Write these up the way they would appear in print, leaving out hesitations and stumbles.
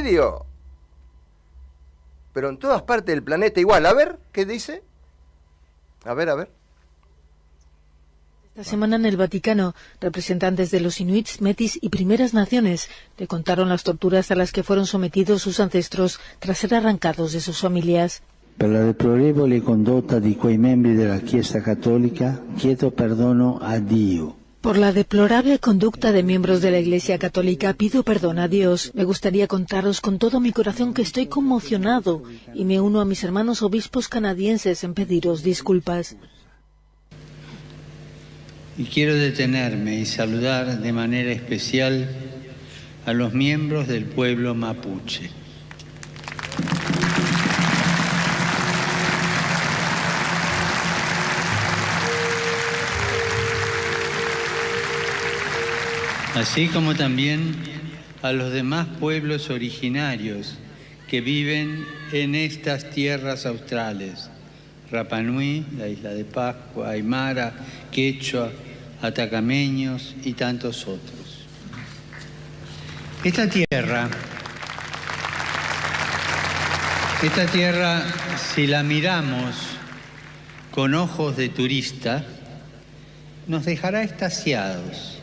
serio. Pero en todas partes del planeta igual. A ver, ¿qué dice? A ver. Esta semana en el Vaticano, representantes de los inuits, metis y primeras naciones le contaron las torturas a las que fueron sometidos sus ancestros tras ser arrancados de sus familias. Per la deplorevole condotta di quei membri della Chiesa Cattolica, chiedo perdono a Dio. Por la deplorable conducta de miembros de la Iglesia Católica pido perdón a Dios. Me gustaría contaros con todo mi corazón que estoy conmocionado y me uno a mis hermanos obispos canadienses en pediros disculpas. Y quiero detenerme y saludar de manera especial a los miembros del pueblo mapuche. Así como también a los demás pueblos originarios que viven en estas tierras australes: Rapa Nui, la Isla de Pascua, Aymara, Quechua, Atacameños y tantos otros. Esta tierra, si la miramos con ojos de turista, nos dejará extasiados.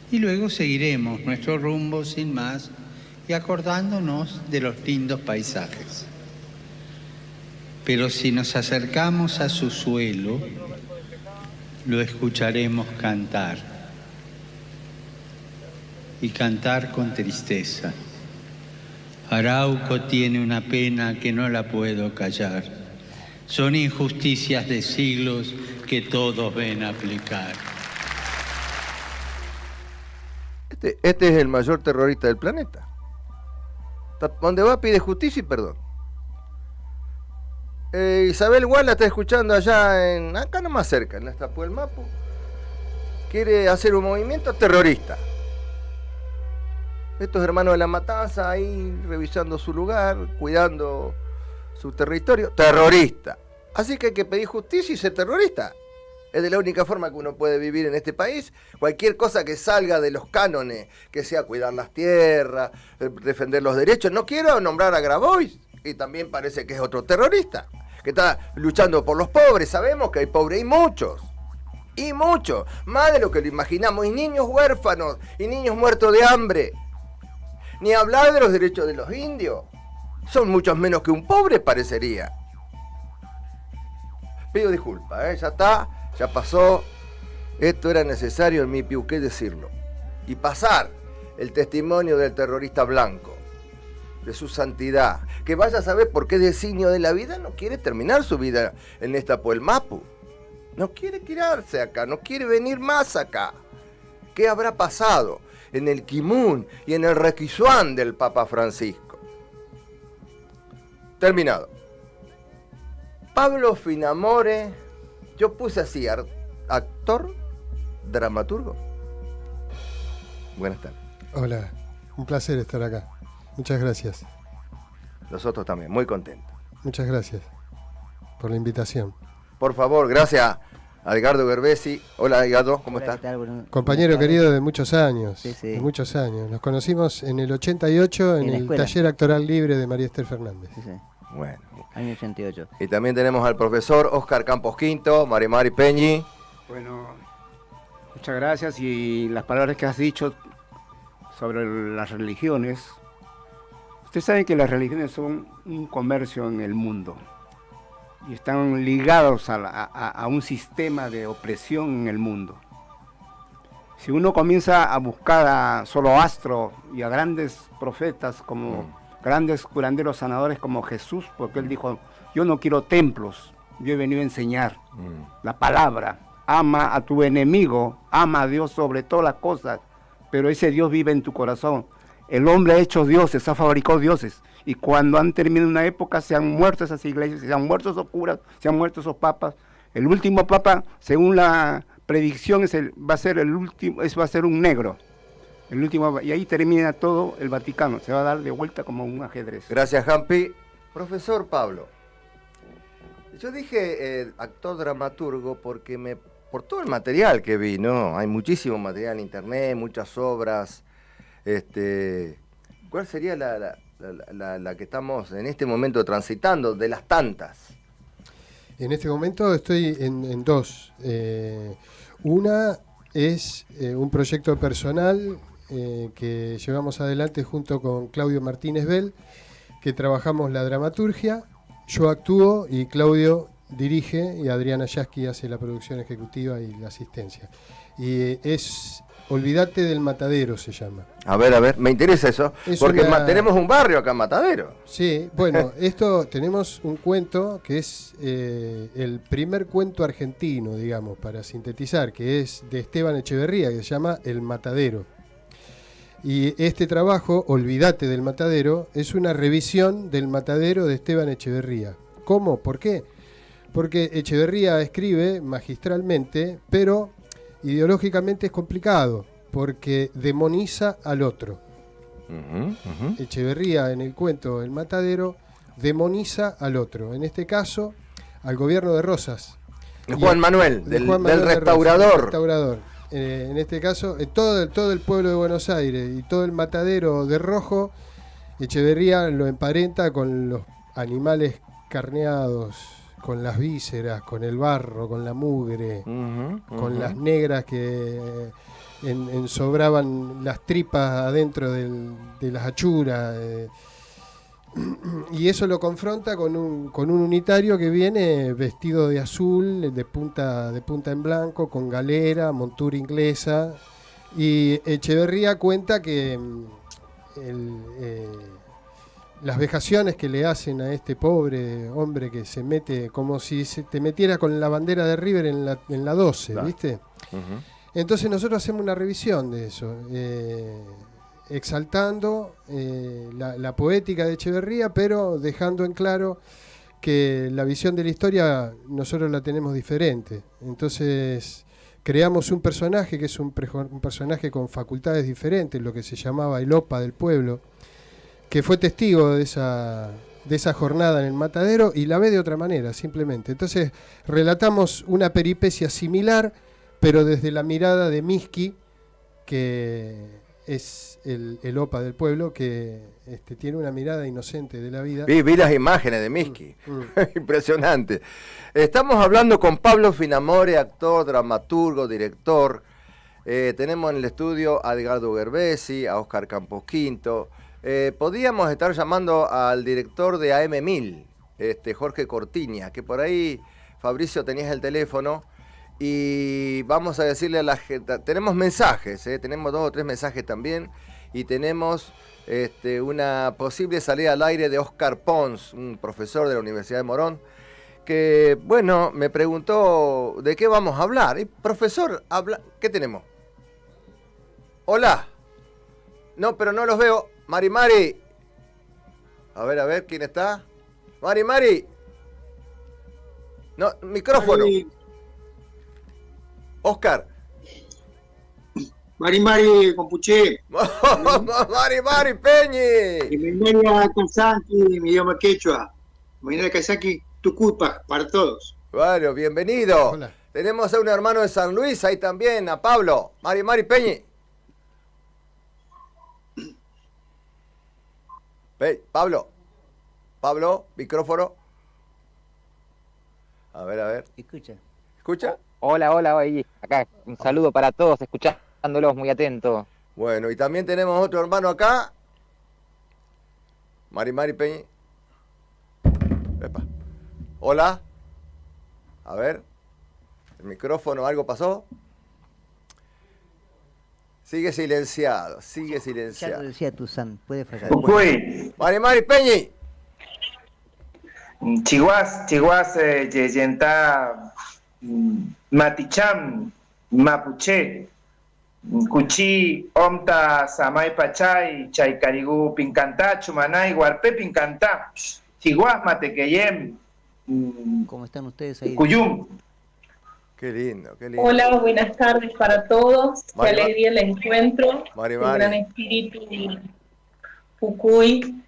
Y luego seguiremos nuestro rumbo sin más y acordándonos de los lindos paisajes. Pero si nos acercamos a su suelo, lo escucharemos cantar. Y cantar con tristeza. Arauco tiene una pena que no la puedo callar. Son injusticias de siglos que todos ven aplicar. Este es el mayor terrorista del planeta. Donde va pide justicia y perdón. Isabel Guala está escuchando allá acá nomás cerca, en la Estatua del Mapu. Quiere hacer un movimiento terrorista. Estos hermanos de la matanza ahí revisando su lugar, cuidando su territorio. Terrorista. Así que hay que pedir justicia y ser terrorista. Es de la única forma que uno puede vivir en este país. Cualquier cosa que salga de los cánones, que sea cuidar las tierras, defender los derechos. No quiero nombrar a Grabois, y también parece que es otro terrorista, que está luchando por los pobres. Sabemos que hay pobres y muchos, más de lo que lo imaginamos, y niños huérfanos, y niños muertos de hambre. Ni hablar de los derechos de los indios. Son muchos menos que un pobre, parecería. Pido disculpas, ya está. Ya pasó, esto era necesario en mi piuqué decirlo. Y pasar el testimonio del terrorista blanco, de su santidad, que vaya a saber por qué designio de la vida no quiere terminar su vida en esta Puelmapu. No quiere quedarse acá, no quiere venir más acá. ¿Qué habrá pasado en el Kimun y en el Requisuán del Papa Francisco? Terminado. Pablo Finamore. Yo puse así, actor, dramaturgo. Buenas tardes. Hola, un placer estar acá. Muchas gracias. Nosotros también, muy contentos. Muchas gracias por la invitación. Por favor, gracias a Edgardo Gerbesi. Hola, Edgardo, ¿cómo estás? Compañero querido de muchos años. Sí. De muchos años. Nos conocimos en el 88 en el taller actoral libre de María Esther Fernández. Sí. Bueno. Año 88. Y también tenemos al profesor Oscar Campos Quinto, Marimari Peñi. Bueno, muchas gracias. Y las palabras que has dicho sobre las religiones. Ustedes saben que las religiones son un comercio en el mundo. Y están ligados a un sistema de opresión en el mundo. Si uno comienza a buscar a Zoroastro y a grandes profetas como... grandes curanderos sanadores como Jesús, porque él dijo, yo no quiero templos, yo he venido a enseñar la palabra, ama a tu enemigo, ama a Dios sobre todas las cosas, pero ese Dios vive en tu corazón. El hombre ha hecho dioses, ha fabricado dioses, y cuando han terminado una época se han muerto esas iglesias, se han muerto esos curas, se han muerto esos papas. El último papa, según la predicción, va a ser un negro. El último, y ahí termina todo el Vaticano, se va a dar de vuelta como un ajedrez. Gracias, Jampi. Profesor Pablo, yo dije actor dramaturgo porque por todo el material que vi, ¿no? Hay muchísimo material en internet, muchas obras, ¿Cuál sería la que estamos en este momento transitando, de las tantas? En este momento estoy en dos. Una es un proyecto personal que llevamos adelante junto con Claudio Martínez Bell, que trabajamos la dramaturgia, yo actúo y Claudio dirige y Adriana Yasky hace la producción ejecutiva y la asistencia. Y es Olvídate del Matadero, se llama. A ver, me interesa eso, porque tenemos un barrio acá en Matadero. Sí, bueno, tenemos un cuento que es el primer cuento argentino, digamos, para sintetizar, que es de Esteban Echeverría, que se llama El Matadero. Y este trabajo, Olvídate del Matadero, es una revisión del Matadero de Esteban Echeverría. ¿Cómo? ¿Por qué? Porque Echeverría escribe magistralmente, pero ideológicamente es complicado, porque demoniza al otro. Echeverría, en el cuento El Matadero, demoniza al otro. En este caso, al gobierno de Rosas. Juan Manuel, del restaurador. En este caso, todo el pueblo de Buenos Aires y todo el matadero de Rojo, Echeverría lo emparenta con los animales carneados, con las vísceras, con el barro, con la mugre, con las negras que ensobraban las tripas adentro de las achuras. Y eso lo confronta con un unitario que viene vestido de azul, de punta en blanco, con galera, montura inglesa. Y Echeverría cuenta que las vejaciones que le hacen a este pobre hombre que se mete como si te metiera con la bandera de River en la 12, claro. ¿Viste? Entonces nosotros hacemos una revisión de eso, exaltando la poética de Echeverría, pero dejando en claro que la visión de la historia nosotros la tenemos diferente. Entonces creamos un personaje que es un personaje con facultades diferentes, lo que se llamaba el OPA del pueblo, que fue testigo de esa jornada en el Matadero y la ve de otra manera, simplemente. Entonces relatamos una peripecia similar, pero desde la mirada de Miski, que es el OPA del pueblo, que tiene una mirada inocente de la vida. Vi las imágenes de Miski, impresionante. Estamos hablando con Pablo Finamore, actor, dramaturgo, director. Tenemos en el estudio a Edgardo Gerbesi, a Oscar Campos Quinto. Podríamos estar llamando al director de AM1000, Jorge Cortiña, que por ahí, Fabricio, tenías el teléfono, y vamos a decirle a la gente, tenemos mensajes, tenemos 2 o 3 mensajes también, y tenemos una posible salida al aire de Oscar Pons, un profesor de la Universidad de Morón, que, bueno, me preguntó de qué vamos a hablar. Y, profesor, ¿qué tenemos? Hola. No, pero no los veo. Mari. A ver, ¿quién está? Mari. No, micrófono. Mari. Oscar. Mari, Compuché. Mari, Peñi. Y Minera Kazaki, mi idioma quechua. Minera Kazaki, tu culpa para todos. Bueno, bienvenido. Hola. Tenemos a un hermano de San Luis ahí también, a Pablo. Mari Peñi. Pablo, micrófono. A ver. ¿Escucha? Hola, ahí, acá, un saludo para todos, escuchándolos muy atentos. Bueno, y también tenemos otro hermano acá. Mari Peñi. Epa. Hola. A ver. El micrófono, ¿algo pasó? Sigue silenciado. Ya lo decía Tuzán, puede fallar. Uy. Mari Peñi. Chihuas, Yeyenta, Maticham, Mapuche, Cuchi, Omta, Samay Pachay, Chaicarigu, Pincantá, Chumanay, Guarpe, Pincantá, Chihuas, Matequeyem. ¿Cómo están ustedes ahí? Cuyum. Qué lindo. Hola, buenas tardes para todos. Qué alegría el encuentro. El gran espíritu Pucuy,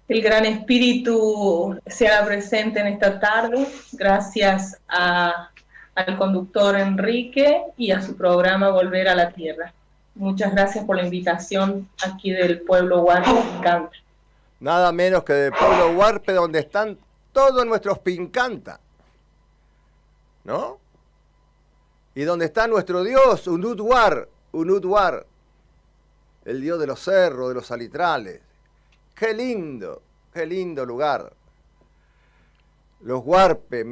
el gran espíritu se haga presente en esta tarde, gracias al conductor Enrique y a su programa Volver a la Tierra. Muchas gracias por la invitación aquí del pueblo Huarpe Pincanta. Nada menos que del pueblo Huarpe, donde están todos nuestros Pincanta, ¿no? Y donde está nuestro dios, Unutwar, el dios de los cerros, de los salitrales. Qué lindo lugar. Los Huarpe,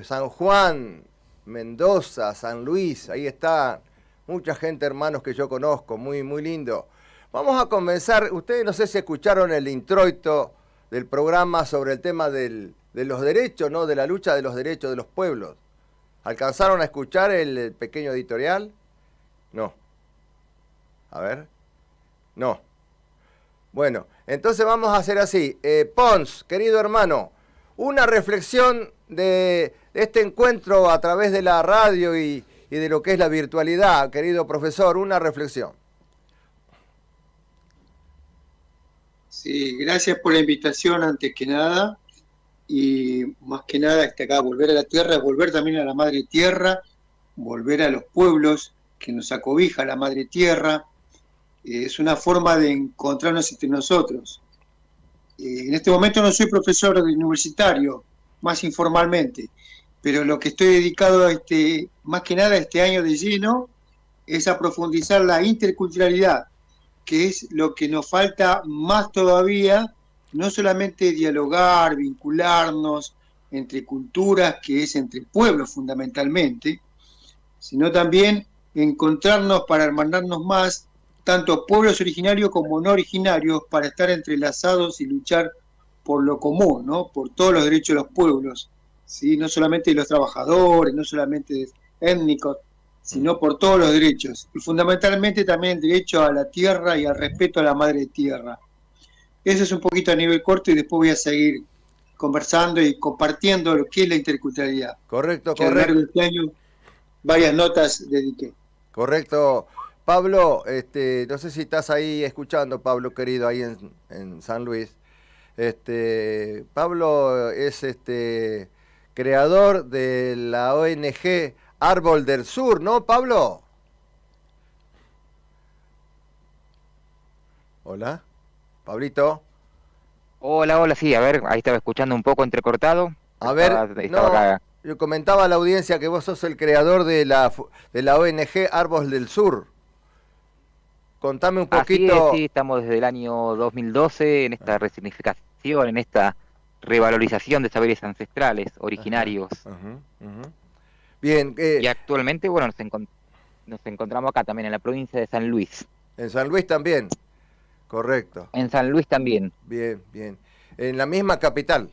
San Juan, Mendoza, San Luis, ahí está mucha gente, hermanos, que yo conozco, muy lindo. Vamos a comenzar, ustedes no sé si escucharon el introito del programa sobre el tema de los derechos, ¿no? De la lucha de los derechos de los pueblos. ¿Alcanzaron a escuchar el pequeño editorial? No. A ver. No. Bueno, entonces vamos a hacer así. Pons, querido hermano, una reflexión de este encuentro a través de la radio y de lo que es la virtualidad, querido profesor, una reflexión. Sí, gracias por la invitación antes que nada. Y más que nada, acá volver a la tierra es volver también a la madre tierra, volver a los pueblos que nos acobija la madre tierra. Es una forma de encontrarnos entre nosotros. En este momento no soy profesor universitario, más informalmente, pero lo que estoy dedicado más que nada este año de lleno es a profundizar la interculturalidad, que es lo que nos falta más todavía, no solamente dialogar, vincularnos entre culturas, que es entre pueblos fundamentalmente, sino también encontrarnos para hermanarnos más, tanto pueblos originarios como no originarios, para estar entrelazados y luchar por lo común, ¿no? Por todos los derechos de los pueblos, ¿sí? No solamente de los trabajadores, no solamente de étnicos, sino por todos los derechos. Y fundamentalmente también el derecho a la tierra y al respeto a la madre tierra. Eso es un poquito a nivel corto y después voy a seguir conversando y compartiendo lo que es la interculturalidad. Correcto, que a lo largo de este año varias notas dediqué. Correcto. Pablo, no sé si estás ahí escuchando, Pablo querido, ahí en San Luis. Pablo es creador de la ONG Árbol del Sur, ¿no, Pablo? Hola, Pablito. Hola, sí, a ver, ahí estaba escuchando un poco entrecortado. A ver, yo comentaba a la audiencia que vos sos el creador de la ONG Árbol del Sur. Contame un poquito. Sí, estamos desde el año 2012 en esta resignificación, en esta revalorización de saberes ancestrales, originarios. Bien. Y actualmente, bueno, nos encontramos acá también, en la provincia de San Luis. En San Luis también, correcto. En San Luis también. Bien. En la misma capital,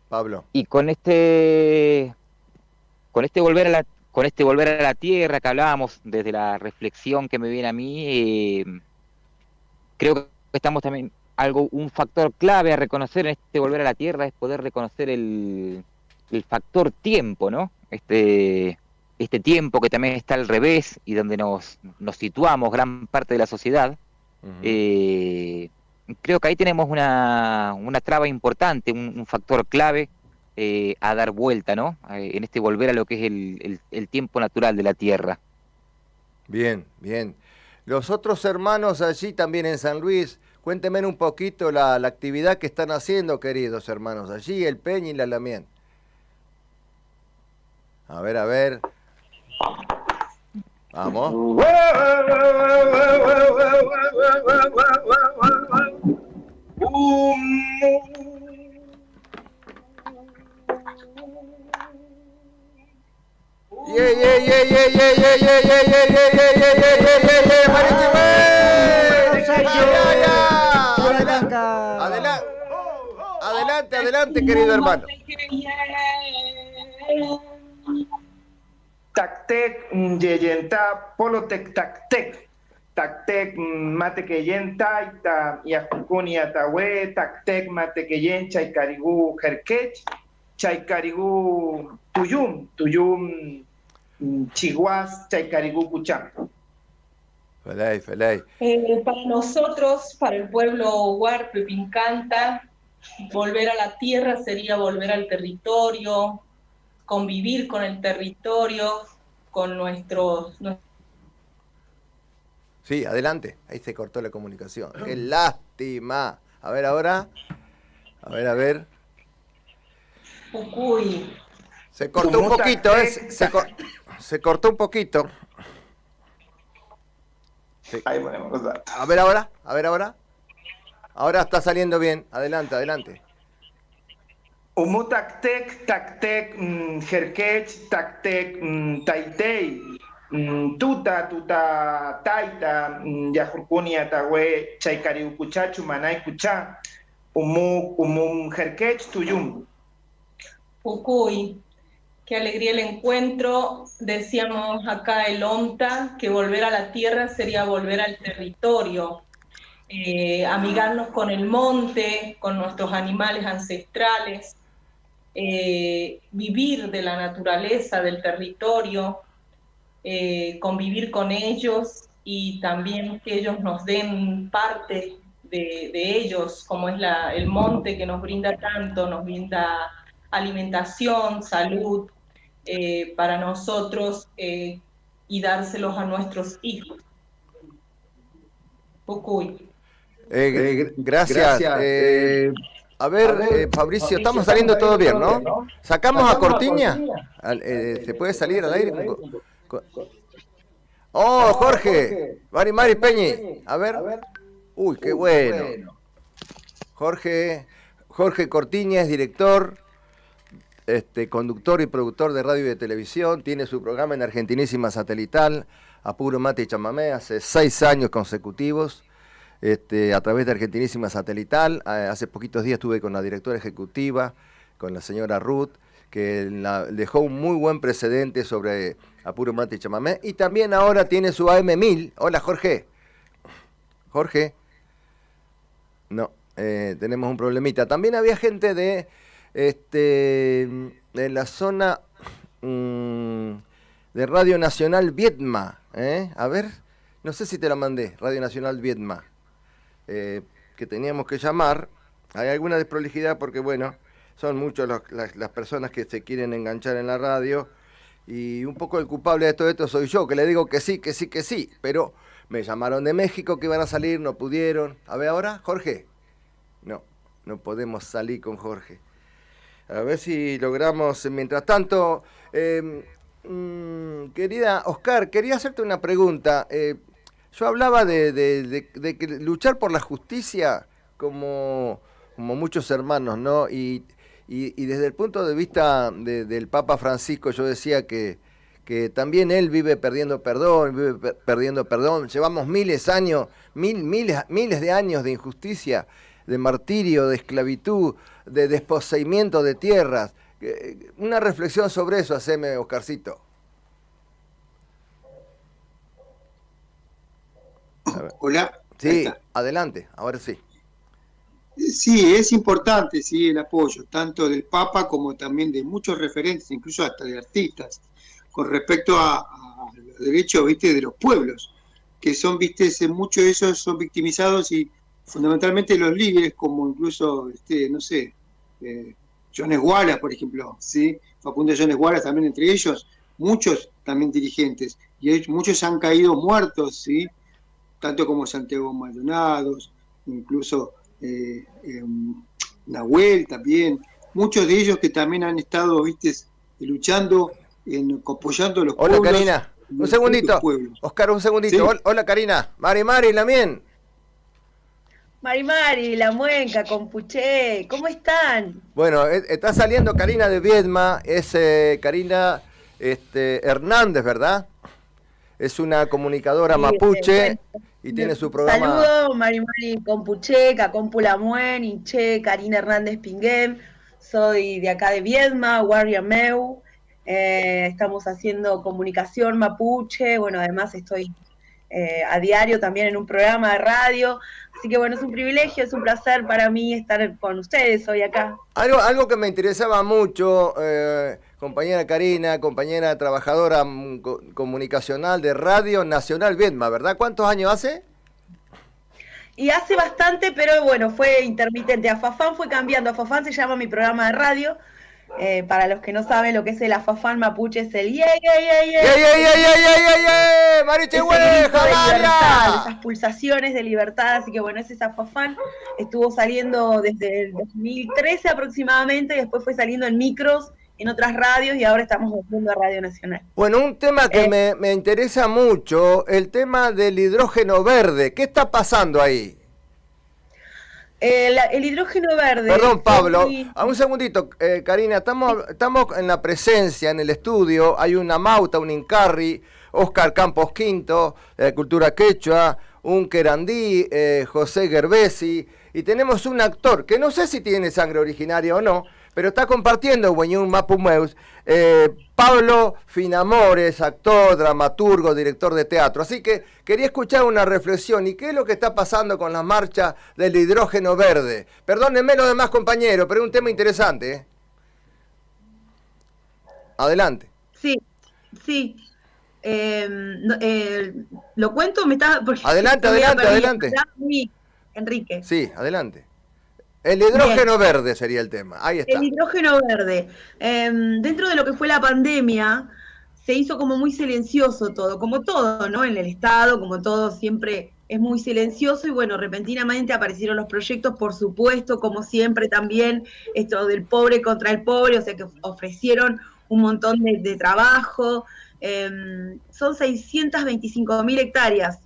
Pablo. Y con este volver a la tierra que hablábamos, desde la reflexión que me viene a mí, creo que estamos también un factor clave a reconocer en este volver a la tierra es poder reconocer el factor tiempo, ¿no? Este tiempo que también está al revés y donde nos situamos gran parte de la sociedad. Creo que ahí tenemos una traba importante, un factor clave a dar vuelta, ¿no? En este volver a lo que es el tiempo natural de la tierra. Bien. Los otros hermanos allí también en San Luis, cuéntenme un poquito la actividad que están haciendo, queridos hermanos, allí el Peña y la Lamien. A ver. Vamos. Adelante, querido hermano. Tactec, yeyenta, polotec, tactec, mate que yenta, yacuni atahue, tactec, mate que yen, chaicarigú, jerquech, chaicarigú, tuyum, chiguas, chaicarigú, cucham. Felay. Para nosotros, para el pueblo Huarpe Pincanta, volver a la tierra sería volver al territorio, convivir con el territorio, con nuestros Sí, adelante. Ahí se cortó la comunicación. ¡Qué lástima! A ver ahora. A ver. Ucuy. Se cortó un poquito, se cortó un poquito. Sí. Ahí ponemos los datos. A ver ahora. Ahora está saliendo bien. Adelante. Umutaktek, taktek, jerkech, taktek, taitei, tuta, taita, yajurkunia, tawe, chaikariukucha, chumanay, kucha, jerkech, tuyum. Ucuy. Qué alegría el encuentro. Decíamos acá el OMTA que volver a la tierra sería volver al territorio. Amigarnos con el monte, con nuestros animales ancestrales, vivir de la naturaleza, del territorio, convivir con ellos y también que ellos nos den parte de ellos, como es el monte que nos brinda tanto, nos brinda alimentación, salud para nosotros y dárselos a nuestros hijos. Ucuy. Gracias. A ver, Fabricio, estamos saliendo todo bien, ¿no? ¿Sacamos a Cortiña? ¿Se puede salir al aire? ¡Oh, Jorge! Mari Peñi. A ver. Uy, qué bueno. Jorge Cortiña es director, conductor y productor de radio y de televisión. Tiene su programa en Argentinísima Satelital, a puro mate y chamamé, hace 6 años consecutivos. A través de Argentinísima Satelital. Hace poquitos días estuve con la directora ejecutiva, con la señora Ruth, que dejó un muy buen precedente sobre Apuro Mate y Chamamé. Y también ahora tiene su AM1000. Hola, Jorge. No, tenemos un problemita. También había gente de la zona de Radio Nacional Viedma. A ver, no sé si te la mandé, Radio Nacional Viedma. Que teníamos que llamar. Hay alguna desprolijidad porque, bueno, son muchas las personas que se quieren enganchar en la radio y un poco el culpable de todo esto soy yo, que le digo que sí, pero me llamaron de México que iban a salir, no pudieron. A ver ahora, Jorge. No podemos salir con Jorge. A ver si logramos, mientras tanto, querida Oscar, quería hacerte una pregunta. Yo hablaba de que luchar por la justicia como muchos hermanos, ¿no? Y desde el punto de vista del Papa Francisco, yo decía que también él vive perdiendo perdón. Llevamos miles de años de injusticia, de martirio, de esclavitud, de desposeimiento de tierras. Una reflexión sobre eso, haceme, Oscarcito. Hola. Sí, adelante, ahora sí. Sí, es importante, sí, el apoyo, tanto del Papa como también de muchos referentes, incluso hasta de artistas, con respecto a los derechos, viste, de los pueblos, que son, viste, muchos de ellos son victimizados y fundamentalmente los líderes, como incluso, no sé, Jones Wallace, por ejemplo, ¿sí? Facundo Jones Wallace también entre ellos, muchos también dirigentes, y muchos han caído muertos, ¿sí? Tanto como Santiago Maldonados, incluso Nahuel también, muchos de ellos que también han estado, viste, luchando, apoyando a los pueblos. Hola, Karina, un segundito, Oscar, un segundito. ¿Sí? Hola, Karina, Mari, Lamien. Mari, La Muenca, Compuché, ¿cómo están? Bueno, está saliendo Karina de Viedma, es Karina Hernández, ¿verdad? Es una comunicadora mapuche y tiene su programa. Saludos, Mari, Compuché, Cacompu Lamuen, Inche, Karina Hernández Pinguem. Soy de acá de Viedma, Guarriameu. Estamos haciendo comunicación mapuche. Bueno, además estoy a diario también en un programa de radio. Así que bueno, es un privilegio, es un placer para mí estar con ustedes hoy acá. Algo que me interesaba mucho, compañera Karina, compañera trabajadora comunicacional de Radio Nacional Viedma, ¿verdad? ¿Cuántos años hace? Y hace bastante, pero bueno, fue intermitente. A Fafán fue cambiando. A Fafán se llama mi programa de radio. Para los que no saben lo que es el afafán mapuche, es el ye, Mariche ese grito de libertad, esas pulsaciones de libertad. Así que bueno, ese afafán estuvo saliendo desde el 2013 aproximadamente, y después fue saliendo en micros, en otras radios, y ahora estamos volviendo a Radio Nacional. Bueno, un tema que me interesa mucho, el tema del hidrógeno verde. ¿Qué está pasando ahí? El hidrógeno verde. Perdón, Pablo, un segundito, Karina, estamos en la presencia, en el estudio, hay una Mauta, un Incarri, Oscar Campos Quinto, de Cultura Quechua, un Querandí, José Gerbesi, y tenemos un actor que no sé si tiene sangre originaria o no, pero está compartiendo Hueñún Mapumeus, Pablo Finamores, actor, dramaturgo, director de teatro. Así que quería escuchar una reflexión. ¿Y qué es lo que está pasando con la marcha del hidrógeno verde? Perdónenme los demás compañeros, pero es un tema interesante, ¿eh? Adelante. Sí. ¿Lo cuento? Adelante. Enrique. Sí, adelante. El hidrógeno verde sería el tema. Ahí está. El hidrógeno verde. Dentro de lo que fue la pandemia, se hizo como muy silencioso todo, como todo, ¿no? En el Estado, como todo, siempre es muy silencioso, y bueno, repentinamente aparecieron los proyectos, por supuesto, como siempre también, esto del pobre contra el pobre, o sea que ofrecieron un montón de trabajo. Son 625.000 hectáreas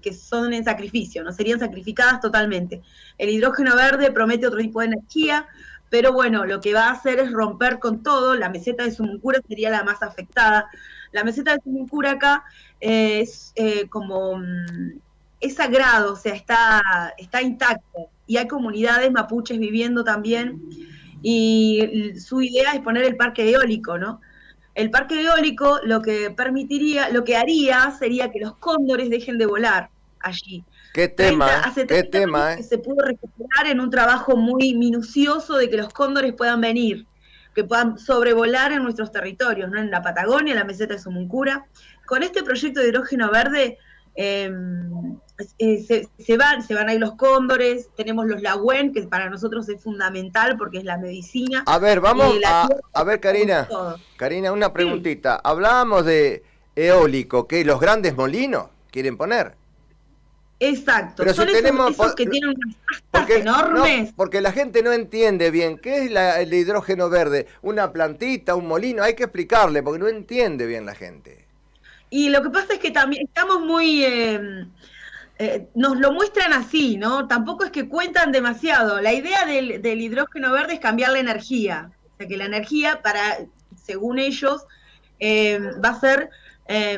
que son en sacrificio, no serían sacrificadas totalmente. El hidrógeno verde promete otro tipo de energía, pero bueno, lo que va a hacer es romper con todo. La meseta de Sumuncura sería la más afectada. La meseta de Sumuncura acá es es sagrado, o sea, está intacto, y hay comunidades mapuches viviendo también, y su idea es poner el parque eólico, ¿no? El parque eólico lo que haría sería que los cóndores dejen de volar allí. ¿Qué tema? Hace 30 años que se pudo recuperar en un trabajo muy minucioso de que los cóndores puedan venir, que puedan sobrevolar en nuestros territorios, ¿no? En la Patagonia, en la meseta de Sumuncura. Con este proyecto de hidrógeno verde se van a ir los cóndores. Tenemos los lagüen, que para nosotros es fundamental porque es la medicina. A ver, a ver, Karina, una preguntita. Sí. Hablábamos de eólico, que los grandes molinos quieren poner. Exacto. Pero son si tenemos, esos que tienen unas astas enormes. No, porque la gente no entiende bien qué es el hidrógeno verde. Una plantita, un molino, hay que explicarle porque no entiende bien la gente. Y lo que pasa es que también estamos muy... nos lo muestran así, ¿no? Tampoco es que cuentan demasiado. La idea del hidrógeno verde es cambiar la energía. O sea, que la energía, según ellos, va a ser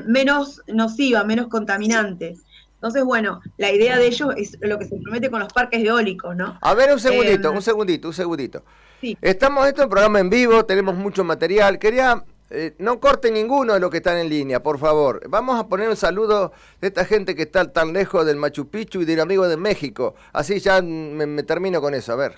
menos nociva, menos contaminante. Entonces, bueno, la idea de ellos es lo que se promete con los parques eólicos, ¿no? A ver, un segundito. Sí. Esto es un programa en vivo, tenemos mucho material. Quería... no corte ninguno de los que están en línea, por favor. Vamos a poner un saludo de esta gente que está tan lejos del Machu Picchu y del amigo de México. Así ya me termino con eso. A ver,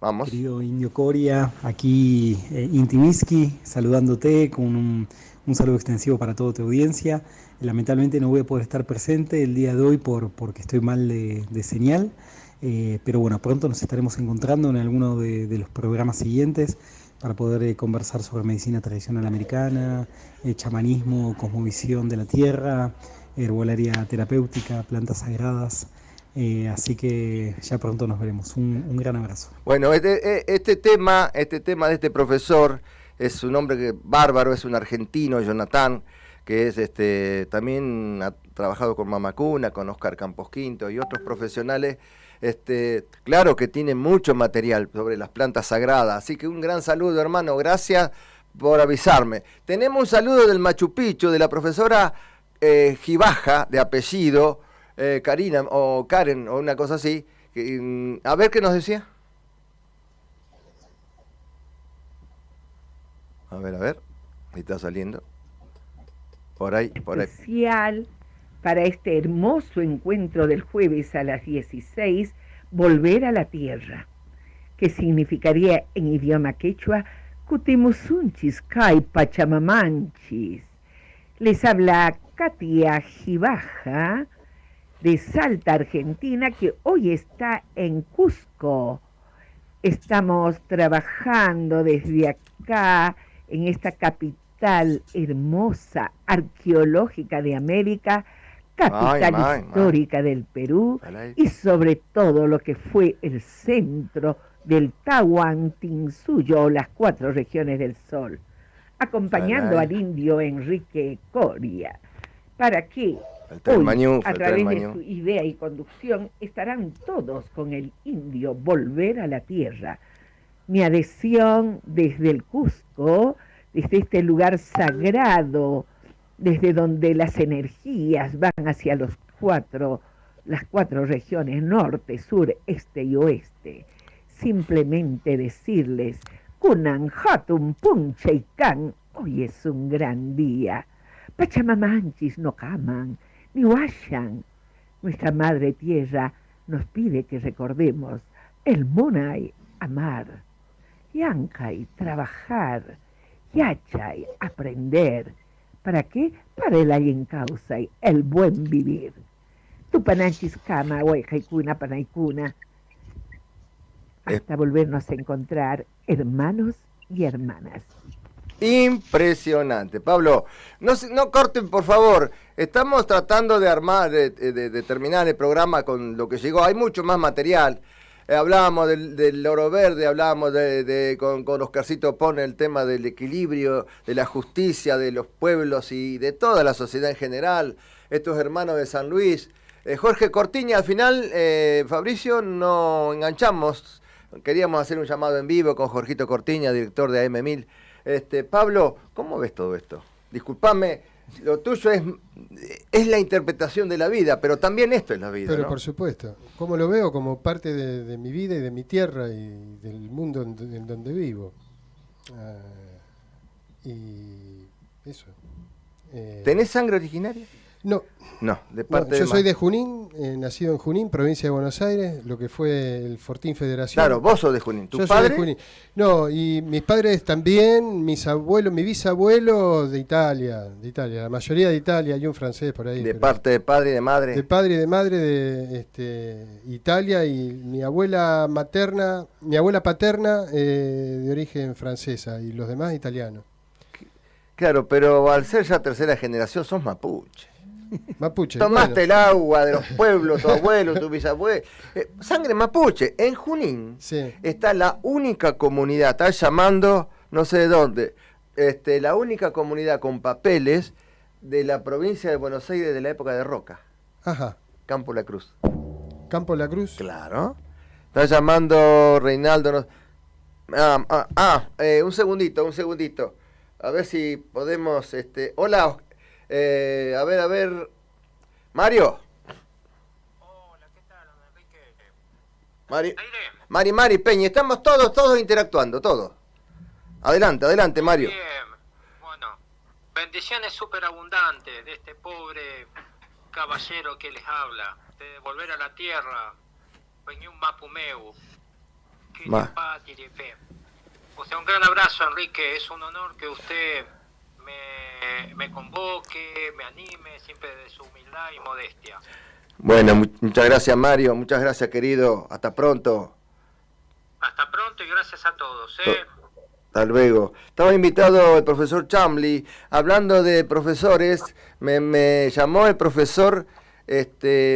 vamos. Querido Indio Coria, aquí Intimiski, saludándote con un saludo extensivo para toda tu audiencia. Lamentablemente no voy a poder estar presente el día de hoy porque estoy mal de señal, pero bueno, pronto nos estaremos encontrando en alguno de los programas siguientes para poder conversar sobre medicina tradicional americana, chamanismo, cosmovisión de la tierra, herbolaria terapéutica, plantas sagradas. Así que ya pronto nos veremos. Un gran abrazo. Bueno, este tema de este profesor es un hombre bárbaro, es un argentino, Jonathan, que es también ha trabajado con Mamacuna, con Oscar Campos Quinto y otros profesionales. Claro que tiene mucho material sobre las plantas sagradas, así que un gran saludo, hermano, gracias por avisarme. Tenemos un saludo del Machu Picchu, de la profesora Gibaja, de apellido, Karina o Karen o una cosa así. A ver qué nos decía. A ver, ahí está saliendo. Por ahí. Especial para este hermoso encuentro del jueves a las 16, Volver a la Tierra, que significaría en idioma quechua Cutimusunchis Kai Pachamamanchis. Les habla Katia Gibaja de Salta, Argentina, que hoy está en Cusco, Estamos trabajando desde acá, en esta capital hermosa, arqueológica de América, capital histórica del Perú, y sobre todo lo que fue el centro del Tahuantinsuyo, las 4 regiones del Sol, acompañando al indio Enrique Coria, para que hoy, a través de su idea y conducción, estarán todos con el indio Volver a la Tierra. Mi adhesión desde el Cusco, desde este lugar sagrado, desde donde las energías van hacia las 4 regiones, norte, sur, este y oeste. Simplemente decirles, Kunan Hatun Puncheikan, hoy es un gran día. Pachamamanchis no caman, ni huashan. Nuestra Madre Tierra nos pide que recordemos el Monay, amar, Yankay, trabajar, Yachay, aprender. ¿Para qué? Para el Allencausay, el buen vivir. Tupananchis kama, huayjaikuna, panaikuna. Hasta volvernos a encontrar, hermanos y hermanas. Impresionante. Pablo, no corten, por favor. Estamos tratando de armar, de terminar el programa con lo que llegó. Hay mucho más material. Hablábamos del oro verde, hablábamos con Oscarcito Pone el tema del equilibrio, de la justicia, de los pueblos y de toda la sociedad en general. Estos hermanos de San Luis. Jorge Cortiña, al final, Fabricio, no enganchamos. Queríamos hacer un llamado en vivo con Jorgito Cortiña, director de AM1000. Pablo, ¿cómo ves todo esto? Disculpame, lo tuyo es la interpretación de la vida, pero también esto es la vida, Pero ¿no? por supuesto. ¿Cómo lo veo? Como parte de mi vida y de mi tierra y del mundo en donde vivo. Y eso. ¿Tenés sangre originaria? No. No, de parte yo de soy de Junín, nacido en Junín, provincia de Buenos Aires, lo que fue el Fortín Federación. Claro, vos sos de Junín. ¿Tu Yo padre? soy de Junín. No, y mis padres también, mis abuelos, mi bisabuelo de Italia, la mayoría de Italia, hay un francés por ahí. ¿De parte de padre y de madre? De padre y de madre de Italia, y mi abuela paterna de origen francesa y los demás italianos. Claro, pero al ser ya tercera generación sos mapuche. Mapuche. Tomaste el agua de los pueblos, tu abuelo, tu bisabuelo. Sangre mapuche. En Junín está la única comunidad, está llamando no sé de dónde, la única comunidad con papeles de la provincia de Buenos Aires de la época de Roca. Ajá. Campo La Cruz. ¿Campo La Cruz? Claro. Está llamando Reinaldo. Un segundito. A ver si podemos. Hola. A ver. Mario. Hola, ¿qué tal, Enrique? Mari Peña, estamos todos interactuando, todos. Adelante, Mario. Bien, bueno, bendiciones superabundantes de este pobre caballero que les habla, de volver a la tierra, Peñún Mapumeu, o sea, un gran abrazo, Enrique, es un honor que usted me convoque, me anime, siempre de su humildad y modestia. Bueno, muchas gracias, Mario, muchas gracias, querido, hasta pronto. Hasta pronto y gracias a todos. Hasta luego. Estaba invitado el profesor Chamli, hablando de profesores, me llamó el profesor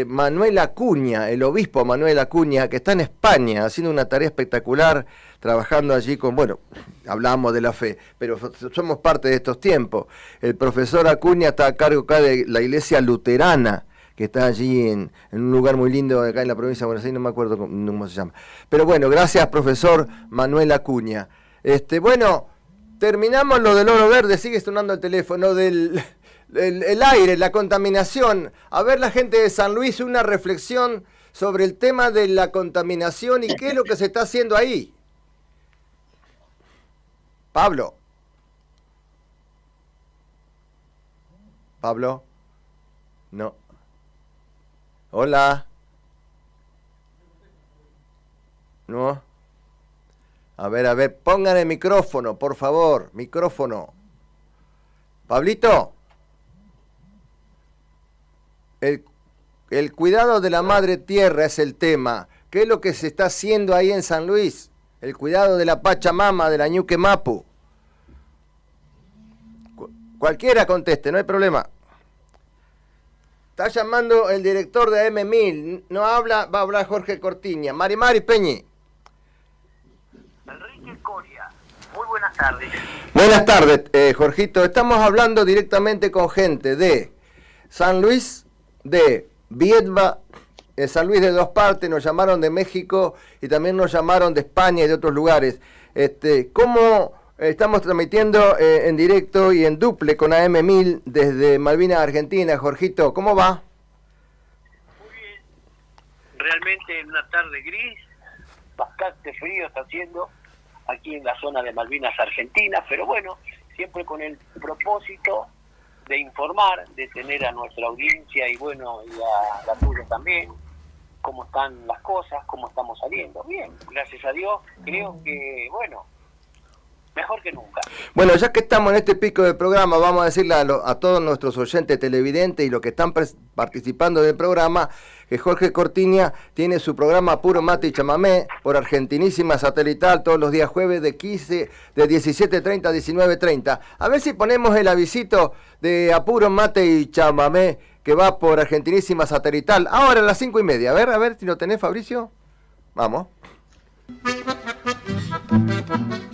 Manuel Acuña, el obispo Manuel Acuña, que está en España haciendo una tarea espectacular, trabajando allí hablamos de la fe, pero somos parte de estos tiempos. El profesor Acuña está a cargo acá de la iglesia luterana, que está allí en un lugar muy lindo acá en la provincia de Buenos Aires, no me acuerdo cómo se llama. Pero bueno, gracias profesor Manuel Acuña. Bueno, terminamos lo del oro verde, sigue sonando el teléfono del el aire, la contaminación. A ver, la gente de San Luis, una reflexión sobre el tema de la contaminación y qué es lo que se está haciendo ahí. Pablo. No. Hola. No. A ver, pongan el micrófono, por favor, micrófono. Pablito. El cuidado de la madre tierra es el tema. ¿Qué es lo que se está haciendo ahí en San Luis? el cuidado de la Pachamama, de la Ñuque Mapu. Cualquiera conteste, no hay problema. Está llamando el director de AM1000. No habla, va a hablar Jorge Cortiña. Mari Peñi. Enrique Coria, muy buenas tardes. Buenas tardes, Jorgito. Estamos hablando directamente con gente de San Luis, de Viedma, San Luis de Dos Partes, nos llamaron de México y también nos llamaron de España y de otros lugares. ¿Cómo estamos transmitiendo en directo y en duple con AM1000 desde Malvinas, Argentina? Jorgito, ¿cómo va? Muy bien. Realmente en una tarde gris, bastante frío está haciendo aquí en la zona de Malvinas, Argentina, pero bueno, siempre con el propósito de informar, de tener a nuestra audiencia y bueno, y a la tuya también, cómo están las cosas, cómo estamos saliendo. Bien, gracias a Dios, creo que, bueno, mejor que nunca. Bueno, ya que estamos en este pico del programa, vamos a decirle a todos nuestros oyentes televidentes y los que están participando del programa, que Jorge Cortiña tiene su programa Puro Mate y Chamamé por Argentinísima Satelital todos los días jueves de 17:30 a 19:30. A ver si ponemos el avisito de Puro Mate y Chamamé que va por Argentinísima Satelital ahora a las 5:30. A ver si lo tenés, Fabricio. Vamos.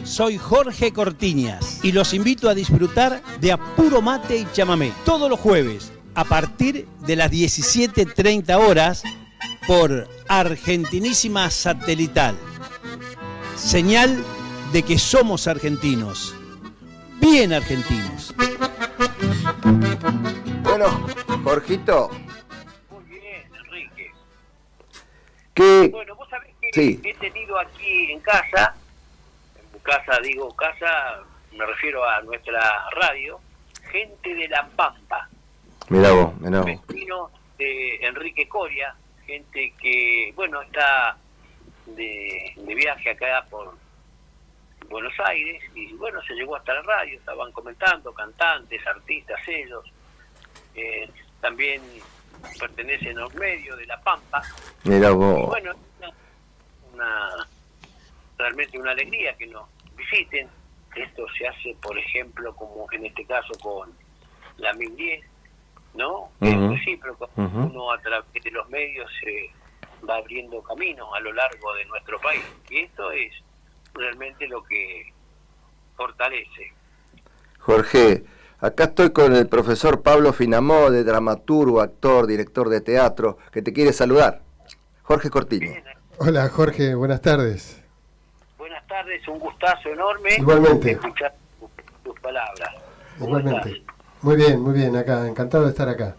Soy Jorge Cortiñas y los invito a disfrutar de Puro Mate y Chamamé todos los jueves a partir de las 17:30 horas por Argentinísima Satelital. Señal de que somos argentinos, bien argentinos. Bueno, Jorgito. Muy bien, Enrique. Bueno, vos sabés que sí. He tenido aquí en casa, digo casa, me refiero a nuestra radio, gente de La Pampa. Mirá vos. Vecino de Enrique Coria, gente que, bueno, está de viaje acá por Buenos Aires y, bueno, se llegó hasta la radio, estaban comentando, cantantes, artistas, ellos, también pertenecen a los medios de La Pampa. Mirá vos. Y, bueno, realmente una alegría que nos visiten. Esto se hace, por ejemplo, como en este caso con la 1010, ¿no? Es recíproco. Uno a través de los medios se va abriendo camino a lo largo de nuestro país. Y esto es realmente lo que fortalece. Jorge, acá estoy con el profesor Pablo Finamó, de dramaturgo, actor, director de teatro, que te quiere saludar. Jorge Cortiña. Hola Jorge, buenas tardes. Buenas tardes, un gustazo enorme. Igualmente. Escuchar tus palabras. Igualmente. Muy bien, acá, encantado de estar acá.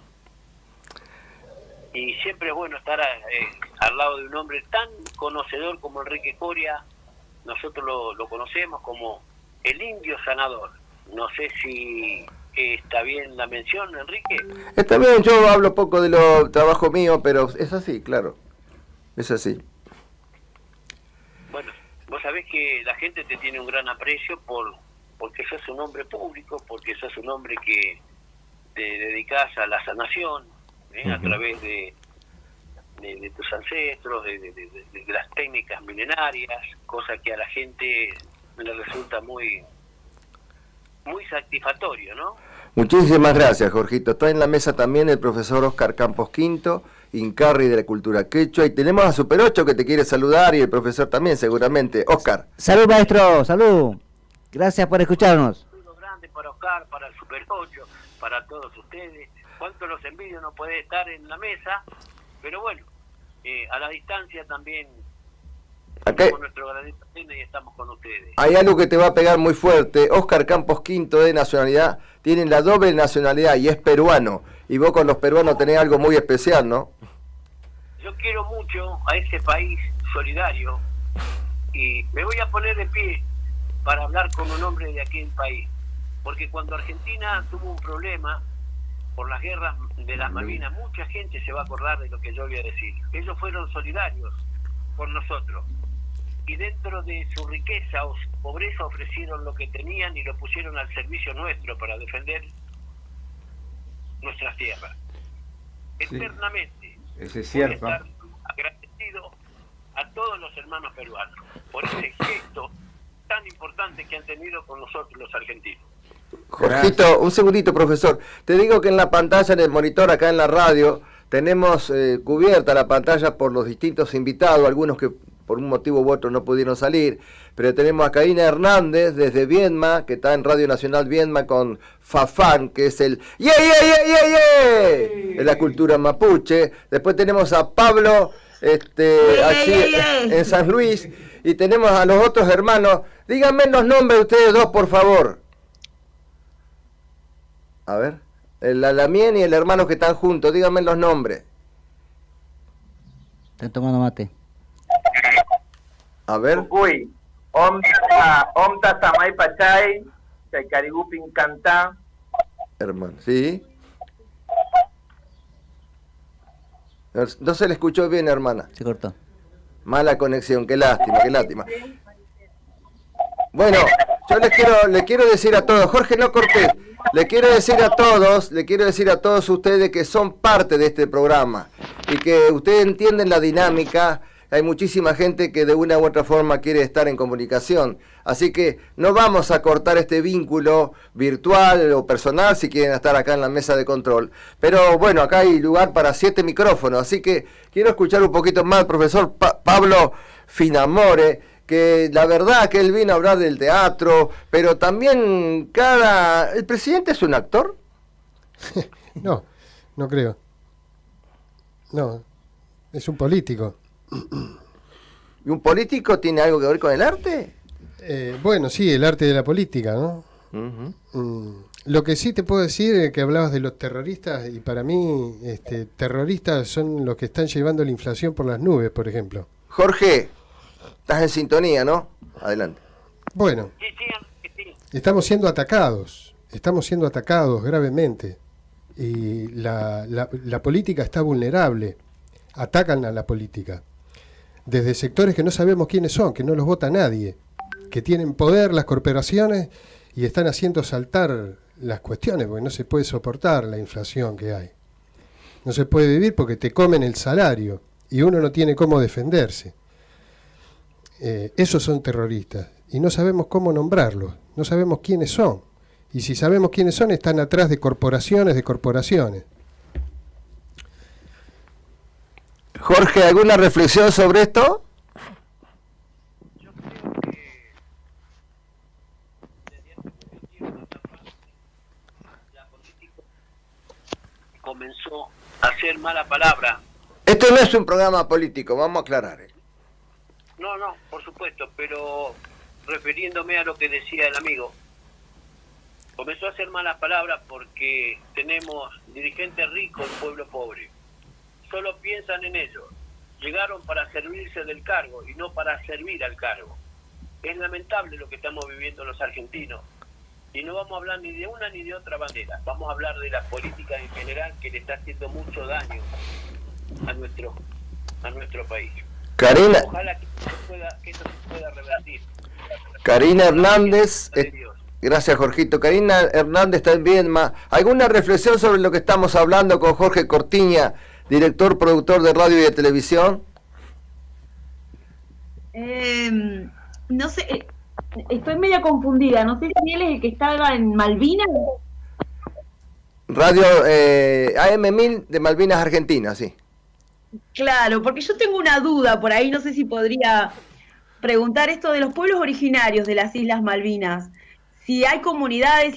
Y siempre es bueno estar al lado de un hombre tan conocedor como Enrique Coria. Nosotros lo conocemos como el indio sanador. No sé si está bien la mención, Enrique. Está bien, yo hablo poco de lo trabajo mío, pero es así, claro. Es así. Bueno, vos sabés que la gente te tiene un gran aprecio porque sos un hombre público, porque sos un hombre que te dedicas a la sanación, a través de tus ancestros, de las técnicas milenarias, cosa que a la gente le resulta muy satisfactorio, ¿no? Muchísimas gracias, Jorgito. Está en la mesa también el profesor Oscar Campos Quinto, Incarri de la cultura quechua, y tenemos a Super 8 que te quiere saludar y el profesor también, seguramente. Oscar. Salud, maestro, salud. Gracias por escucharnos. Un saludo grande para Oscar, para el Super 8, para todos ustedes. Cuánto los envidio, no puede estar en la mesa, pero bueno, a la distancia también tenemos nuestro granito y estamos con ustedes. Hay algo que te va a pegar muy fuerte. Oscar Campos Quinto, de nacionalidad, tiene la doble nacionalidad y es peruano. Y vos con los peruanos tenés algo muy especial, ¿no? Yo quiero mucho a ese país solidario y me voy a poner de pie para hablar con un hombre de aquel país. Porque cuando Argentina tuvo un problema por las guerras de las Malvinas, mucha gente se va a acordar de lo que yo voy a decir. Ellos fueron solidarios por nosotros. Y dentro de su riqueza o su pobreza ofrecieron lo que tenían y lo pusieron al servicio nuestro para defender nuestras tierras. Sí. Eternamente. Eso es cierto. Voy a estar agradecido a todos los hermanos peruanos. por ese gesto tan importante que han tenido con nosotros los argentinos. Jorgito, un segundito, profesor. Te digo que en la pantalla, en el monitor, acá en la radio, tenemos cubierta la pantalla por los distintos invitados, algunos que por un motivo u otro no pudieron salir, pero tenemos a Karina Hernández desde Viedma, que está en Radio Nacional Viedma con Fafán, que es el ¡ye, ye, ye, ye, ye! De la cultura mapuche. Después tenemos a Pablo aquí en San Luis, y tenemos a los otros hermanos. Díganme los nombres de ustedes dos, por favor. A ver, el Alamien y el hermano que están juntos, díganme los nombres. Estoy tomando mate. A ver. Uy, Omta Samay Pachay, Chaycarigupin Cantá. Hermano, ¿sí? No se le escuchó bien, hermana. Se cortó. Mala conexión, qué lástima, qué lástima. Bueno, yo les quiero decir a todos, Jorge, no cortés. Le quiero decir a todos ustedes que son parte de este programa y que ustedes entienden la dinámica. Hay muchísima gente que de una u otra forma quiere estar en comunicación. Así que no vamos a cortar este vínculo virtual o personal si quieren estar acá en la mesa de control. Pero bueno, acá hay lugar para 7 micrófonos. Así que quiero escuchar un poquito más al profesor Pablo Finamore, que la verdad que él vino a hablar del teatro, pero también ¿El presidente es un actor? No, no creo. No, es un político. ¿Y un político tiene algo que ver con el arte? Bueno, sí, el arte de la política, ¿no? Lo que sí te puedo decir es que hablabas de los terroristas, y para mí terroristas son los que están llevando la inflación por las nubes, por ejemplo. Jorge, estás en sintonía, ¿no? Adelante. Bueno, estamos siendo atacados gravemente, y la política está vulnerable, atacan a la política, desde sectores que no sabemos quiénes son, que no los vota nadie, que tienen poder las corporaciones y están haciendo saltar las cuestiones, porque no se puede soportar la inflación que hay. No se puede vivir porque te comen el salario y uno no tiene cómo defenderse. Esos son terroristas y no sabemos cómo nombrarlos, no sabemos quiénes son. Y si sabemos quiénes son, están atrás de corporaciones. Jorge, ¿alguna reflexión sobre esto? Yo creo que desde hace mucho tiempo la política comenzó a hacer mala palabra. Esto no es un programa político, vamos a aclarar. No, por supuesto, pero refiriéndome a lo que decía el amigo, comenzó a hacer malas palabras porque tenemos dirigentes ricos y pueblo pobre. Solo piensan en ellos. Llegaron para servirse del cargo y no para servir al cargo. Es lamentable lo que estamos viviendo los argentinos. Y no vamos a hablar ni de una ni de otra manera. Vamos a hablar de la política en general, que le está haciendo mucho daño a nuestro país. Karina, ojalá que esto se pueda revertir. Karina Hernández, gracias Jorgito. Karina Hernández está en Viedma. ¿Alguna reflexión sobre lo que estamos hablando con Jorge Cortiña, director, productor de radio y de televisión? No sé, estoy media confundida. No sé si él es el que estaba en Malvinas. Radio AM1000 de Malvinas, Argentina, sí. Claro, porque yo tengo una duda por ahí, no sé si podría preguntar esto de los pueblos originarios de las Islas Malvinas. Si hay comunidades...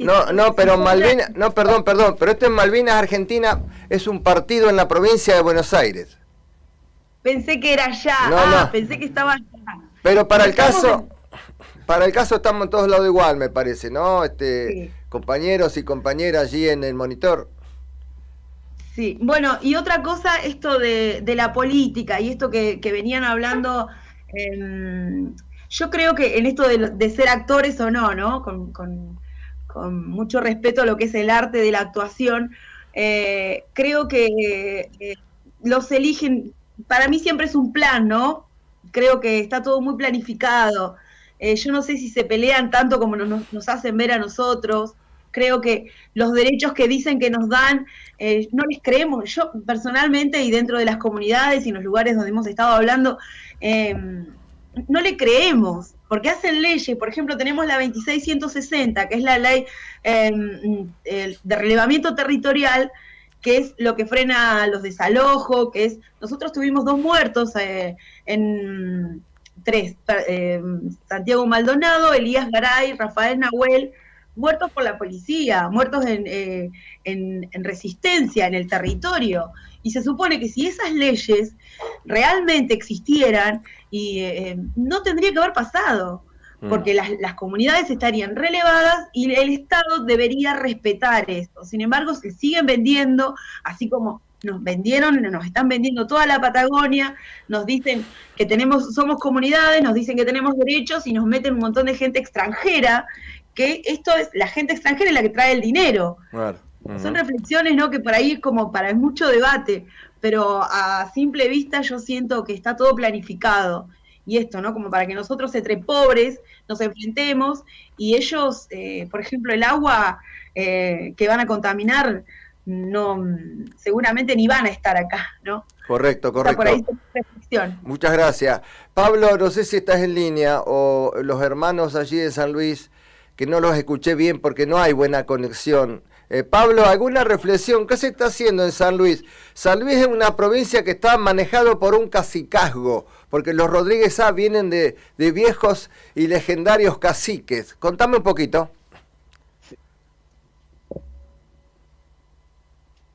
Pero Malvinas, perdón, pero esto en Malvinas, Argentina, es un partido en la provincia de Buenos Aires. Pensé que era allá, pensé que estaba allá. Pero para el caso estamos en todos lados igual, me parece, ¿no? Sí. Compañeros y compañeras allí en el monitor. Sí, bueno, y otra cosa, esto de la política y esto que venían hablando, yo creo que en esto de ser actores o no, con mucho respeto a lo que es el arte de la actuación, creo que los eligen, para mí siempre es un plan, ¿no? Creo que está todo muy planificado. Yo no sé si se pelean tanto como nos hacen ver a nosotros. Creo que los derechos que dicen que nos dan, no les creemos. Yo personalmente, y dentro de las comunidades y en los lugares donde hemos estado hablando, no le creemos, porque hacen leyes. Por ejemplo, tenemos la 26160, que es la ley de relevamiento territorial, que es lo que frena los desalojos, nosotros tuvimos 2 muertos, Santiago Maldonado, Elías Garay, Rafael Nahuel, muertos por la policía, muertos en resistencia en el territorio. Y se supone que si esas leyes realmente existieran, no tendría que haber pasado, porque las comunidades estarían relevadas y el Estado debería respetar esto. Sin embargo, se siguen vendiendo, así como nos están vendiendo toda la Patagonia, nos dicen que somos comunidades, nos dicen que tenemos derechos y nos meten un montón de gente extranjera, que la gente extranjera es la que trae el dinero. Claro. Son reflexiones, ¿no?, que por ahí es como para mucho debate, pero a simple vista yo siento que está todo planificado. Y esto, ¿no?, como para que nosotros entre pobres nos enfrentemos y ellos, por ejemplo, el agua que van a contaminar, no, seguramente ni van a estar acá, ¿no? Correcto. Por ahí está reflexión. Muchas gracias. Pablo, no sé si estás en línea o los hermanos allí de San Luis, que no los escuché bien porque no hay buena conexión. Pablo, ¿alguna reflexión? ¿Qué se está haciendo en San Luis? San Luis es una provincia que está manejado por un cacicazgo, porque los Rodríguez A vienen de viejos y legendarios caciques. Contame un poquito.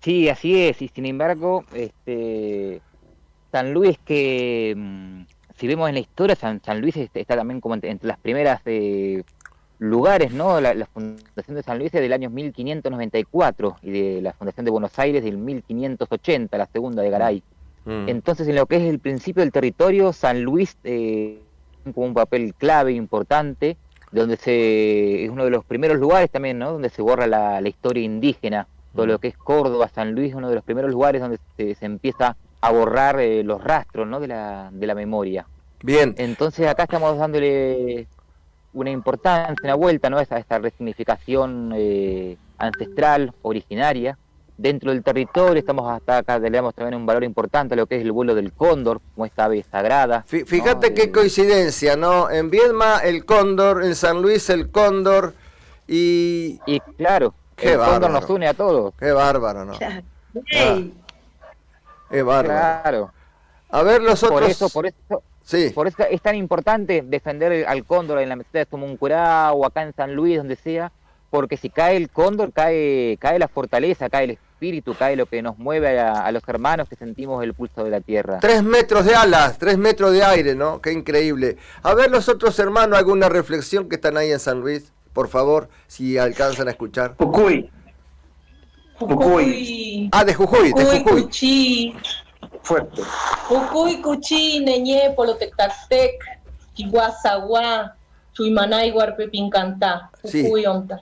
Sí, así es, y sin embargo, San Luis, que si vemos en la historia, San Luis está también como entre las primeras lugares, ¿no? La fundación de San Luis es del año 1594 y de la fundación de Buenos Aires del 1580, la segunda de Garay. Entonces, en lo que es el principio del territorio, San Luis tiene como un papel clave, importante, donde es uno de los primeros lugares también, ¿no?, donde se borra la historia indígena. Todo lo que es Córdoba, San Luis, uno de los primeros lugares donde se empieza a borrar los rastros, ¿no?, de la memoria. Bien. Entonces acá estamos dándole una importancia, una vuelta, ¿no?, a esta resignificación ancestral, originaria. Dentro del territorio estamos hasta acá, le damos también un valor importante a lo que es el vuelo del cóndor, como esta ave sagrada. Fíjate, ¿no?, qué coincidencia, ¿no? En Viedma el cóndor, en San Luis el cóndor y claro, el cóndor nos une a todos. Qué bárbaro, ¿no? Hey. Qué bárbaro. Claro. A ver los otros. Por eso es tan importante defender al cóndor en la meseta de Tumuncurá o acá en San Luis, donde sea, porque si cae el cóndor, cae la fortaleza, cae el espíritu, cae lo que nos mueve a los hermanos que sentimos el pulso de la tierra. 3 metros de alas, 3 metros de aire, ¿no? Qué increíble. A ver los otros hermanos, alguna reflexión que están ahí en San Luis, por favor, si alcanzan a escuchar. Jujuy. Ah, de Jujuy, de Jujuy. Cuchí. Fuerte. Jujuy, Cuchí, Neñé, Polotectactec, Chihuazaguá, Chuimanay, Huarpepincantá, Jujuy, Onta.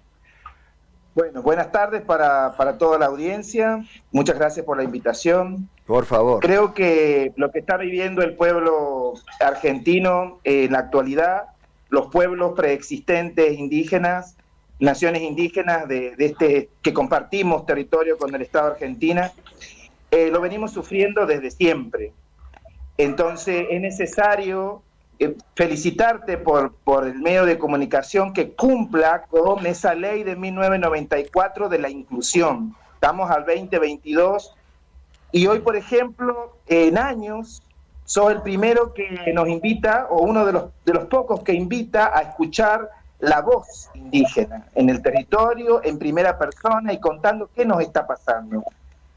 Bueno, buenas tardes para toda la audiencia. Muchas gracias por la invitación. Por favor. Creo que lo que está viviendo el pueblo argentino en la actualidad, los pueblos preexistentes indígenas, naciones indígenas que compartimos territorio con el Estado de Argentina, lo venimos sufriendo desde siempre. Entonces es necesario felicitarte por el medio de comunicación que cumpla con esa ley de 1994 de la inclusión. Estamos al 2022 y hoy, por ejemplo, en años, sos el primero que nos invita, o uno de los pocos que invita a escuchar la voz indígena en el territorio, en primera persona y contando qué nos está pasando.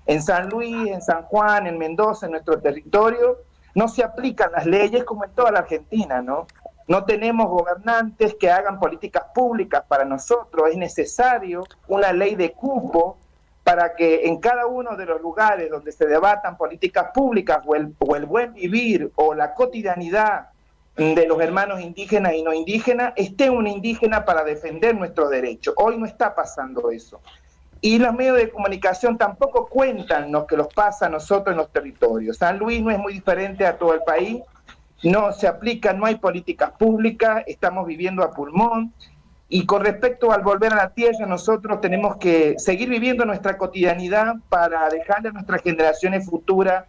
En San Luis, en San Juan, en Mendoza, en nuestro territorio, no se aplican las leyes como en toda la Argentina, ¿no? No tenemos gobernantes que hagan políticas públicas para nosotros. Es necesario una ley de cupo para que en cada uno de los lugares donde se debatan políticas públicas o el buen vivir o la cotidianidad de los hermanos indígenas y no indígenas, esté un indígena para defender nuestros derechos. Hoy no está pasando eso. Y los medios de comunicación tampoco cuentan lo que nos pasa a nosotros en los territorios. San Luis no es muy diferente a todo el país, no se aplica, no hay políticas públicas, estamos viviendo a pulmón. Y con respecto al volver a la tierra, nosotros tenemos que seguir viviendo nuestra cotidianidad para dejarle a nuestras generaciones futuras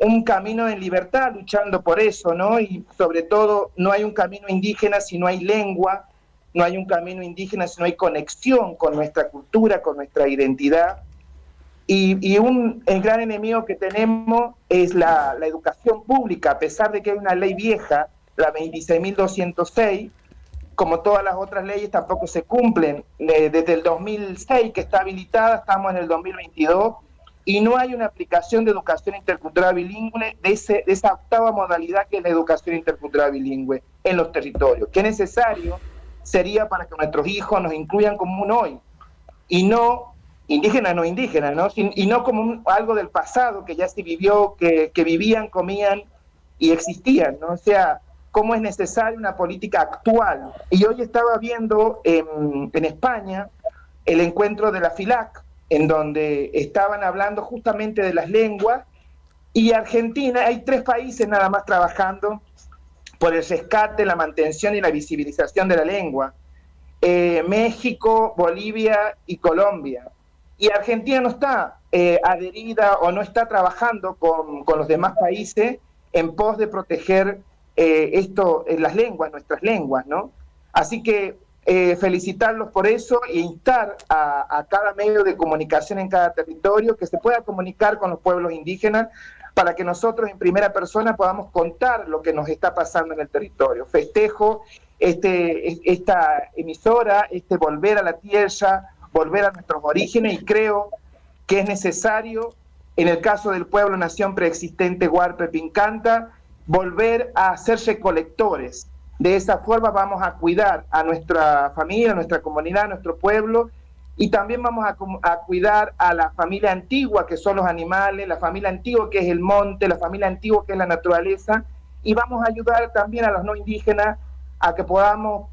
un camino en libertad luchando por eso, ¿no? Y sobre todo no hay un camino indígena si no hay lengua, no hay un camino indígena si no hay conexión con nuestra cultura, con nuestra identidad. Y el gran enemigo que tenemos es la educación pública, a pesar de que hay una ley vieja, la 26.206, como todas las otras leyes tampoco se cumplen. Desde el 2006 que está habilitada, estamos en el 2022, y no hay una aplicación de educación intercultural bilingüe de esa octava modalidad que es la educación intercultural bilingüe en los territorios, que necesario sería para que nuestros hijos nos incluyan como un hoy, y no indígena, ¿no? Y no como algo del pasado que ya se vivió, que vivían, comían y existían, ¿no? O sea, cómo es necesaria una política actual. Y hoy estaba viendo en España el encuentro de la FILAC, en donde estaban hablando justamente de las lenguas, y Argentina, hay 3 países nada más trabajando por el rescate, la mantención y la visibilización de la lengua: México, Bolivia y Colombia. Y Argentina no está adherida o no está trabajando con los demás países en pos de proteger las lenguas, nuestras lenguas, ¿no? Así que felicitarlos por eso e instar a cada medio de comunicación en cada territorio que se pueda comunicar con los pueblos indígenas para que nosotros en primera persona podamos contar lo que nos está pasando en el territorio. Festejo esta emisora, volver a la tierra, volver a nuestros orígenes, y creo que es necesario, en el caso del pueblo nación preexistente Huarpe Pincanta, volver a ser recolectores. De esa forma vamos a cuidar a nuestra familia, a nuestra comunidad, a nuestro pueblo, y también vamos a cuidar a la familia antigua, que son los animales, la familia antigua, que es el monte, la familia antigua, que es la naturaleza, y vamos a ayudar también a los no indígenas a que podamos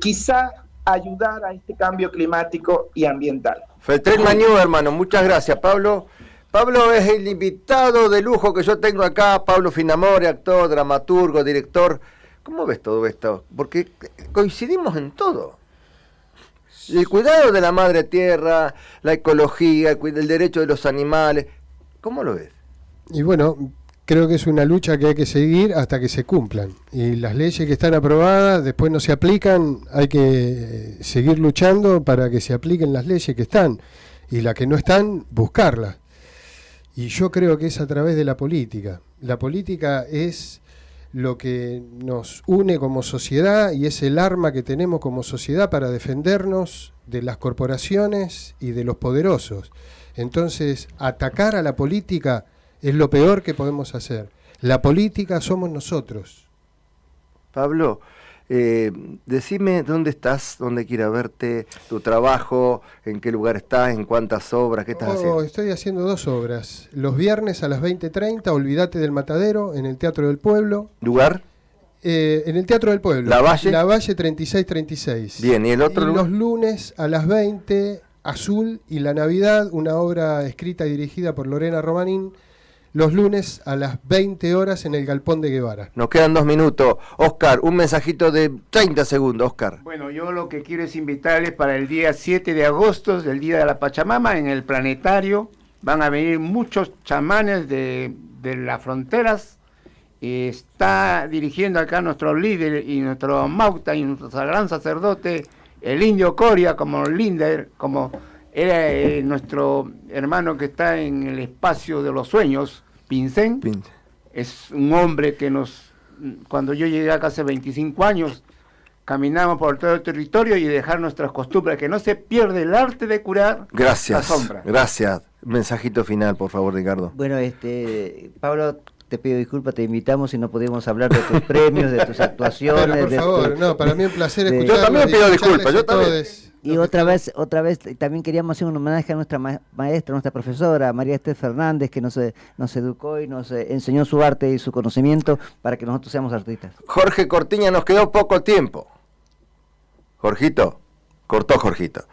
quizás ayudar a este cambio climático y ambiental. Feltrel Mañú, hermano, muchas gracias, Pablo. Pablo es el invitado de lujo que yo tengo acá, Pablo Finamore, actor, dramaturgo, director. ¿Cómo ves todo esto? Porque coincidimos en todo. El cuidado de la madre tierra, la ecología, el derecho de los animales. ¿Cómo lo ves? Y bueno, creo que es una lucha que hay que seguir hasta que se cumplan. Y las leyes que están aprobadas después no se aplican, hay que seguir luchando para que se apliquen las leyes que están. Y las que no están, buscarlas. Y yo creo que es a través de la política. La política es lo que nos une como sociedad y es el arma que tenemos como sociedad para defendernos de las corporaciones y de los poderosos. Entonces, atacar a la política es lo peor que podemos hacer. La política somos nosotros. Pablo, decime dónde estás, dónde quiero verte, tu trabajo, en qué lugar estás, en cuántas obras, qué estás haciendo. Estoy haciendo 2 obras. Los viernes a las 20:30, Olvídate del Matadero, en el Teatro del Pueblo. ¿Lugar? En el Teatro del Pueblo. ¿La Valle? La Valle 3636. Bien, ¿y el otro lugar? Los lunes a las 20, Azul y la Navidad, una obra escrita y dirigida por Lorena Romanín, los lunes a las 20 horas en el Galpón de Guevara. Nos quedan 2 minutos. Oscar, un mensajito de 30 segundos, Oscar. Bueno, yo lo que quiero es invitarles para el día 7 de agosto, el Día de la Pachamama, en el Planetario. Van a venir muchos chamanes de las fronteras. Está dirigiendo acá nuestro líder y nuestro Mauta y nuestro gran sacerdote, el Indio Coria, como líder, como era nuestro hermano que está en el espacio de los sueños, Pincén. Es un hombre que cuando yo llegué acá hace 25 años, caminamos por todo el territorio y dejar nuestras costumbres, que no se pierde el arte de curar la sombra. Gracias. Mensajito final, por favor, Ricardo. Bueno, Pablo, te pido disculpas, te invitamos y no pudimos hablar de tus premios, de tus actuaciones. Pero por favor, para mí es un placer escucharlos. Yo también pido disculpas, yo también. Y otra vez, también queríamos hacer un homenaje a nuestra maestra, nuestra profesora, María Esther Fernández, que nos educó y nos enseñó su arte y su conocimiento para que nosotros seamos artistas. Jorge Cortiñas, nos quedó poco tiempo. Jorgito, cortó Jorgito.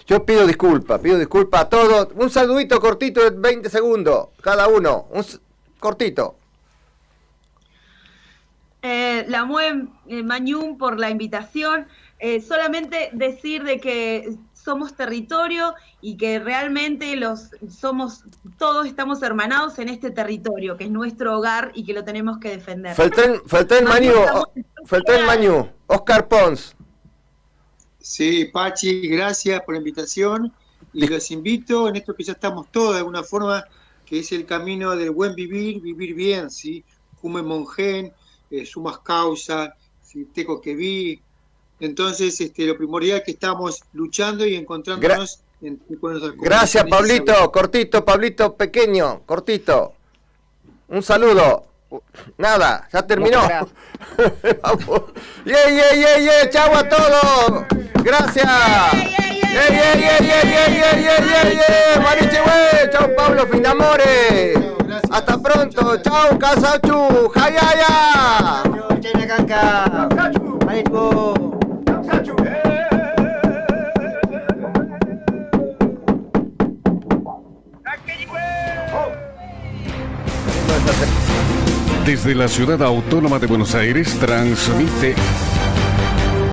Yo pido disculpas a todos. Un saludito cortito de 20 segundos, cada uno. Cortito. La Mañum por la invitación. Solamente decir de que somos territorio y que realmente todos estamos hermanados en este territorio, que es nuestro hogar y que lo tenemos que defender. Faltó el Mañú, Oscar Pons. Sí, Pachi, gracias por la invitación y los invito en esto que ya estamos todos de alguna forma, que es el camino del buen vivir, vivir bien, ¿sí? Cume Mongen, Sumas Causa, ¿sí? Teco que vi. Entonces, lo primordial es que estamos luchando y encontrándonos con nuestras Gracias, Pablito, cortito, Pablito, pequeño, cortito. Un saludo. Nada, ya terminó. Chau a todos. Gracias. Mariche, chau Pablo Finamore. Hasta pronto. Chau, Casachu. Jayaya. Chayna Canca. Marichu. Desde la ciudad autónoma de Buenos Aires transmite